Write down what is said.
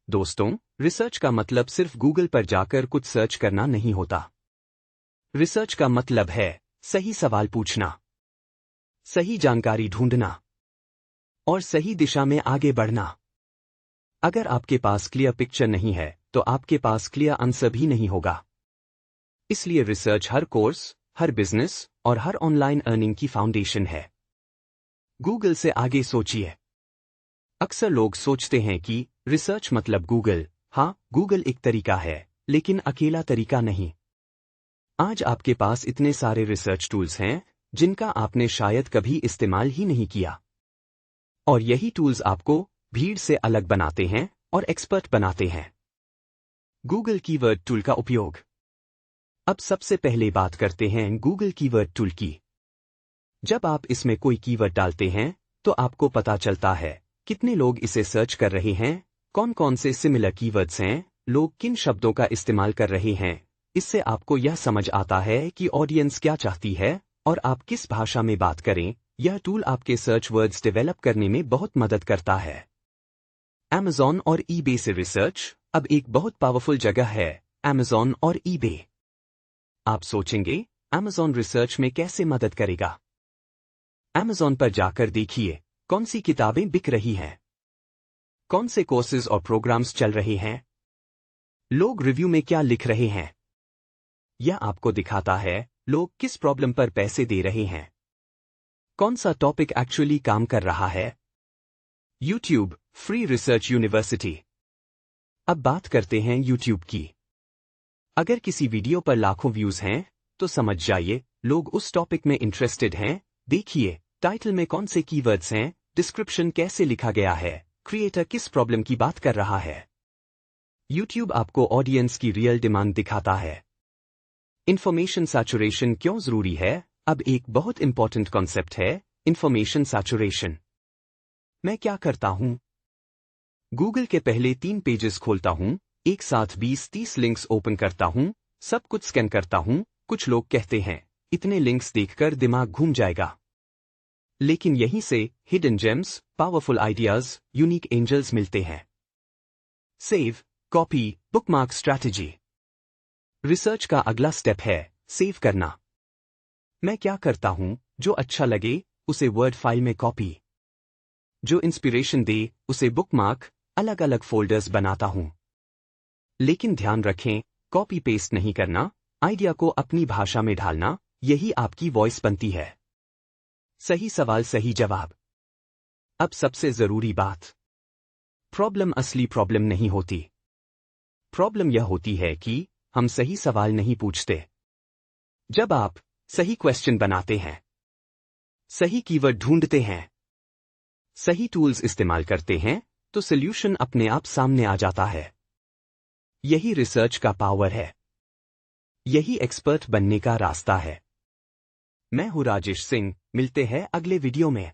दोस्तों, रिसर्च का मतलब सिर्फ गूगल पर जाकर कुछ सर्च करना नहीं होता। रिसर्च का मतलब है सही सवाल पूछना, सही जानकारी ढूंढना और सही दिशा में आगे बढ़ना। अगर आपके पास क्लियर पिक्चर नहीं है तो आपके पास क्लियर आंसर भी नहीं होगा। इसलिए रिसर्च हर कोर्स, हर बिजनेस और हर ऑनलाइन अर्निंग की फाउंडेशन है। गूगल से आगे सोचिए। अक्सर लोग सोचते हैं कि रिसर्च मतलब गूगल। हाँ, गूगल एक तरीका है, लेकिन अकेला तरीका नहीं। आज आपके पास इतने सारे रिसर्च टूल्स हैं जिनका आपने शायद कभी इस्तेमाल ही नहीं किया। और यही टूल्स आपको भीड़ से अलग बनाते हैं और एक्सपर्ट बनाते हैं। गूगल कीवर्ड टूल का उपयोग। अब सबसे पहले बात करते हैं गूगल कीवर्ड टूल की। जब आप इसमें कोई कीवर्ड डालते हैं तो आपको पता चलता है कितने लोग इसे सर्च कर रहे हैं, कौन कौन से सिमिलर कीवर्ड्स हैं, लोग किन शब्दों का इस्तेमाल कर रहे हैं। इससे आपको यह समझ आता है कि ऑडियंस क्या चाहती है और आप किस भाषा में बात करें। यह टूल आपके सर्च वर्ड्स डेवलप करने में बहुत मदद करता है। Amazon और eBay से रिसर्च अब एक बहुत पावरफुल जगह है। Amazon और eBay। आप सोचेंगे Amazon रिसर्च में कैसे मदद करेगा? Amazon पर जाकर देखिए कौन सी किताबें बिक रही हैं, कौन से कोर्सेज और प्रोग्राम्स चल रहे हैं, लोग रिव्यू में क्या लिख रहे हैं। यह आपको दिखाता है लोग किस प्रॉब्लम पर पैसे दे रहे हैं, कौन सा टॉपिक एक्चुअली काम कर रहा है। YouTube free research university. अब बात करते हैं YouTube की। अगर किसी वीडियो पर लाखों व्यूज हैं तो समझ जाइए लोग उस टॉपिक में इंटरेस्टेड हैं। देखिए टाइटल में कौन से कीवर्ड्स हैं, डिस्क्रिप्शन कैसे लिखा गया है, क्रिएटर किस प्रॉब्लम की बात कर रहा है। YouTube आपको ऑडियंस की रियल डिमांड दिखाता है। इंफॉर्मेशन सैचुरेशन क्यों जरूरी है? अब एक बहुत इंपॉर्टेंट कॉन्सेप्ट है इंफॉर्मेशन सैचुरेशन। मैं क्या करता हूं? गूगल के पहले 3 पेजेस खोलता हूं, एक साथ 20-30 लिंक्स ओपन करता हूं, सब कुछ स्कैन करता हूं। कुछ लोग कहते हैं इतने लिंक्स देखकर दिमाग घूम जाएगा। लेकिन यहीं से hidden gems, powerful ideas, unique angles मिलते हैं। Save, copy, bookmark strategy. Research का अगला स्टेप है सेव करना। मैं क्या करता हूं, जो अच्छा लगे उसे वर्ड फाइल में कॉपी, जो इंस्पिरेशन दे उसे बुकमार्क, अलग अलग फोल्डर्स बनाता हूं। लेकिन ध्यान रखें, कॉपी पेस्ट नहीं करना, आइडिया को अपनी भाषा में ढालना, यही आपकी वॉइस बनती है। सही सवाल सही जवाब। अब सबसे जरूरी बात, प्रॉब्लम असली प्रॉब्लम नहीं होती। प्रॉब्लम यह होती है कि हम सही सवाल नहीं पूछते। जब आप सही क्वेश्चन बनाते हैं, सही कीवर्ड ढूंढते हैं, सही टूल्स इस्तेमाल करते हैं तो सॉल्यूशन अपने आप सामने आ जाता है। यही रिसर्च का पावर है, यही एक्सपर्ट बनने का रास्ता है। मैं हूं राजेश सिंह, मिलते हैं अगले वीडियो में।